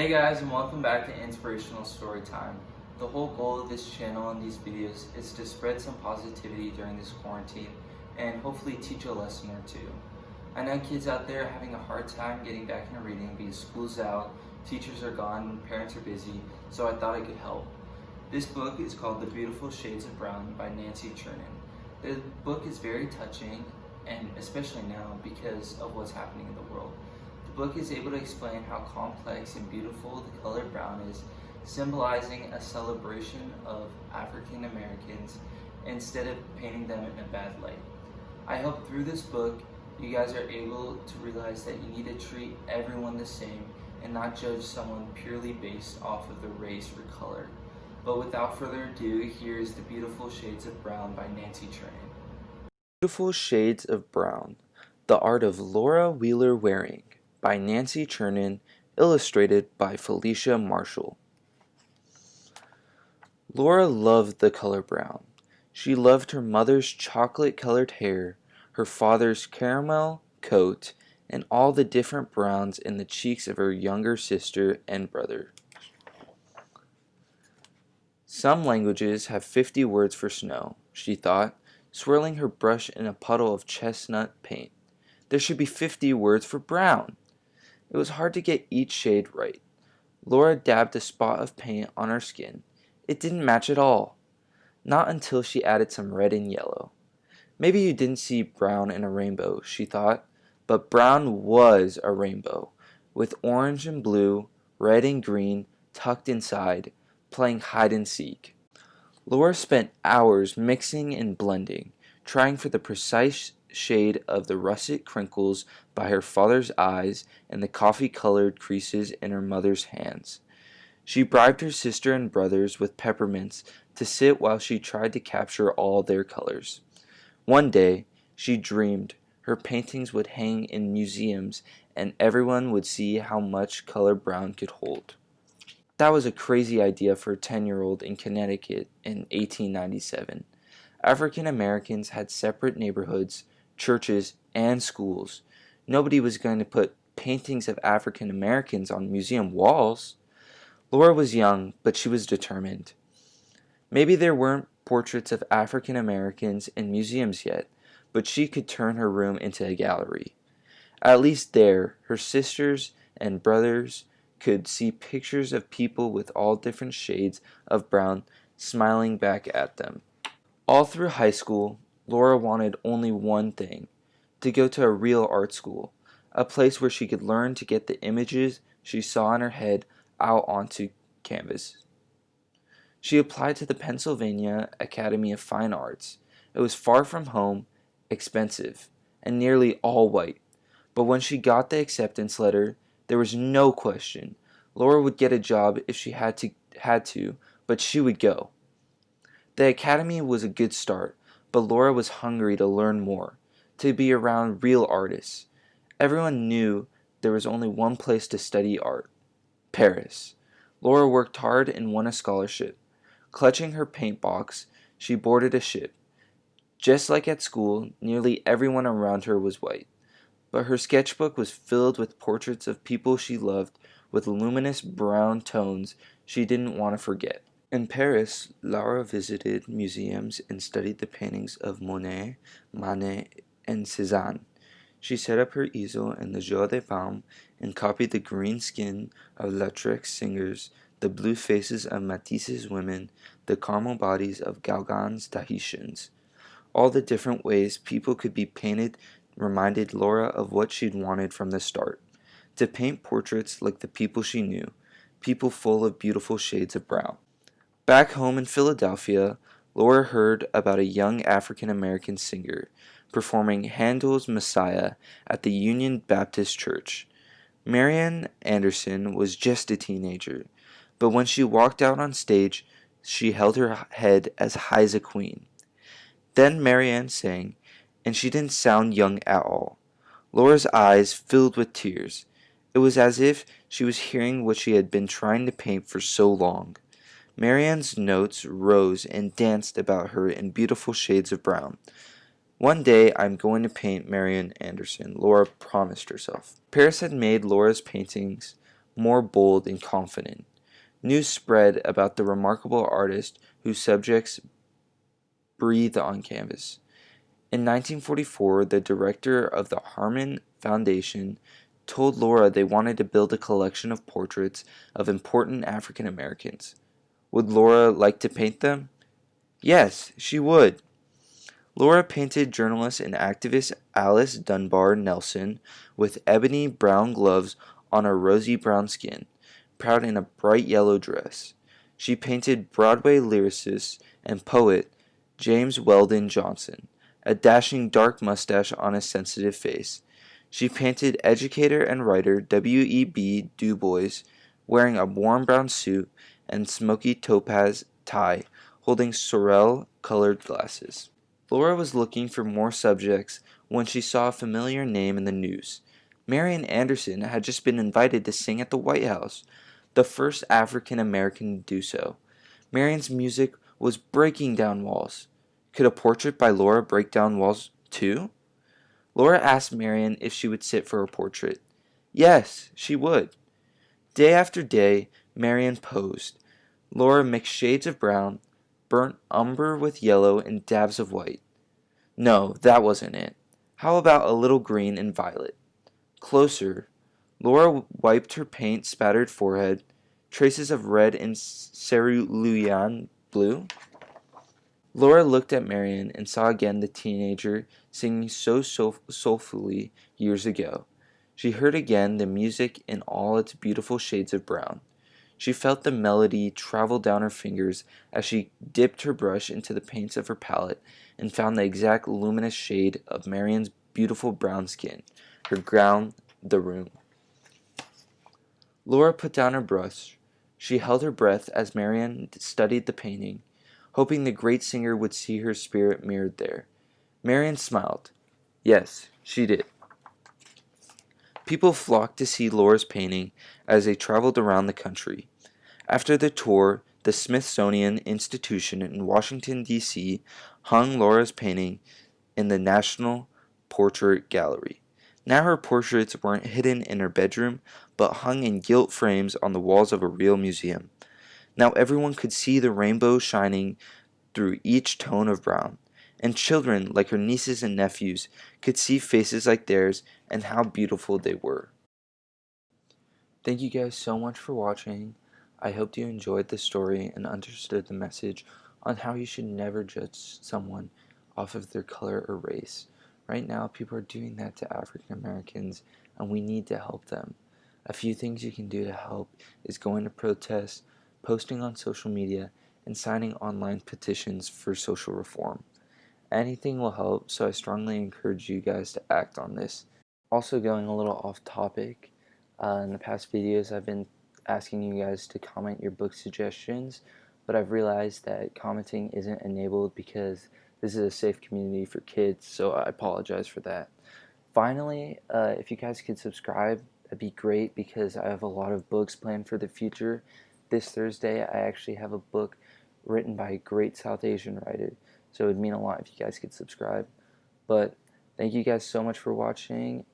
Hey guys, and welcome back to Inspirational Storytime. The whole goal of this channel and these videos is to spread some positivity during this quarantine and hopefully teach a lesson or two. I know kids out there are having a hard time getting back into reading because school's out, teachers are gone, and parents are busy, so I thought I could help. This book is called The Beautiful Shades of Brown by Nancy Chernin. The book is very touching, and especially now because of what's happening in the world. The book is able to explain how complex and beautiful the color brown is, symbolizing a celebration of African Americans instead of painting them in a bad light. I hope through this book you guys are able to realize that you need to treat everyone the same and not judge someone purely based off of their race or color. But without further ado, here is The Beautiful Shades of Brown by Nancy Chernin. Beautiful Shades of Brown, The Art of Laura Wheeler Waring by Nancy Chernin, illustrated by Felicia Marshall. Laura loved the color brown. She loved her mother's chocolate-colored hair, her father's caramel coat, and all the different browns in the cheeks of her younger sister and brother. Some languages have 50 words for snow, she thought, swirling her brush in a puddle of chestnut paint. There should be 50 words for brown. It was hard to get each shade right. Laura dabbed a spot of paint on her skin. It didn't match at all. Not until she added some red and yellow. Maybe you didn't see brown in a rainbow, she thought, but brown was a rainbow, with orange and blue, red and green tucked inside, playing hide and seek. Laura spent hours mixing and blending, trying for the precise shade of the russet crinkles by her father's eyes and the coffee-colored creases in her mother's hands. She bribed her sister and brothers with peppermints to sit while she tried to capture all their colors. One day, she dreamed her paintings would hang in museums and everyone would see how much color brown could hold. That was a crazy idea for a 10-year-old in Connecticut in 1897. African Americans had separate neighborhoods, churches, and schools. Nobody was going to put paintings of African Americans on museum walls. Laura was young, but she was determined. Maybe there weren't portraits of African Americans in museums yet, but she could turn her room into a gallery. At least there, her sisters and brothers could see pictures of people with all different shades of brown smiling back at them. All through high school, Laura wanted only one thing: to go to a real art school, a place where she could learn to get the images she saw in her head out onto canvas. She applied to the Pennsylvania Academy of Fine Arts. It was far from home, expensive, and nearly all white. But when she got the acceptance letter, there was no question. Laura would get a job if she had to, but she would go. The academy was a good start, but Laura was hungry to learn more, to be around real artists. Everyone knew there was only one place to study art: Paris. Laura worked hard and won a scholarship. Clutching her paint box, she boarded a ship. Just like at school, nearly everyone around her was white, but her sketchbook was filled with portraits of people she loved with luminous brown tones she didn't want to forget. In Paris, Laura visited museums and studied the paintings of Monet, Manet, and Cézanne. She set up her easel in the Jardin des Palmes and copied the green skin of Lautrec's singers, the blue faces of Matisse's women, the caramel bodies of Gauguin's Tahitians. All the different ways people could be painted reminded Laura of what she'd wanted from the start: to paint portraits like the people she knew, people full of beautiful shades of brown. Back home in Philadelphia, Laura heard about a young African American singer performing Handel's Messiah at the Union Baptist Church. Marian Anderson was just a teenager, but when she walked out on stage, she held her head as high as a queen. Then Marianne sang, and she didn't sound young at all. Laura's eyes filled with tears. It was as if she was hearing what she had been trying to paint for so long. Marianne's notes rose and danced about her in beautiful shades of brown. One day I'm going to paint Marian Anderson, Laura promised herself. Paris had made Laura's paintings more bold and confident. News spread about the remarkable artist whose subjects breathe on canvas. In 1944, the director of the Harman Foundation told Laura they wanted to build a collection of portraits of important African Americans. Would Laura like to paint them? Yes, she would. Laura painted journalist and activist Alice Dunbar Nelson with ebony brown gloves on her rosy brown skin, proud in a bright yellow dress. She painted Broadway lyricist and poet James Weldon Johnson, a dashing dark mustache on a sensitive face. She painted educator and writer W.E.B. Du Bois wearing a warm brown suit and smoky topaz tie, holding sorrel-colored glasses. Laura was looking for more subjects when she saw a familiar name in the news. Marian Anderson had just been invited to sing at the White House, the first African American to do so. Marian's music was breaking down walls. Could a portrait by Laura break down walls too? Laura asked Marian if she would sit for a portrait. Yes, she would. Day after day, Marian posed. Laura mixed shades of brown, burnt umber with yellow, and dabs of white. No, that wasn't it. How about a little green and violet? Closer. Laura wiped her paint-spattered forehead. Traces of red and cerulean blue? Laura looked at Marian and saw again the teenager singing so soulfully years ago. She heard again the music in all its beautiful shades of brown. She felt the melody travel down her fingers as she dipped her brush into the paints of her palette and found the exact luminous shade of Marian's beautiful brown skin, her gown, the room. Laura put down her brush. She held her breath as Marian studied the painting, hoping the great singer would see her spirit mirrored there. Marian smiled. Yes, she did. People flocked to see Laura's painting as they traveled around the country. After the tour, the Smithsonian Institution in Washington, D.C. hung Laura's painting in the National Portrait Gallery. Now her portraits weren't hidden in her bedroom, but hung in gilt frames on the walls of a real museum. Now everyone could see the rainbow shining through each tone of brown, and children, like her nieces and nephews, could see faces like theirs and how beautiful they were. Thank you guys so much for watching. I hope you enjoyed the story and understood the message on how you should never judge someone off of their color or race. Right now, people are doing that to African Americans, and we need to help them. A few things you can do to help is going to protests, posting on social media, and signing online petitions for social reform. Anything will help, so I strongly encourage you guys to act on this. Also, going a little off topic, in the past videos I've been asking you guys to comment your book suggestions, but I've realized that commenting isn't enabled because this is a safe community for kids, so I apologize for that. Finally, if you guys could subscribe, that'd be great because I have a lot of books planned for the future. This Thursday, I actually have a book written by a great South Asian writer, so it would mean a lot if you guys could subscribe. But thank you guys so much for watching.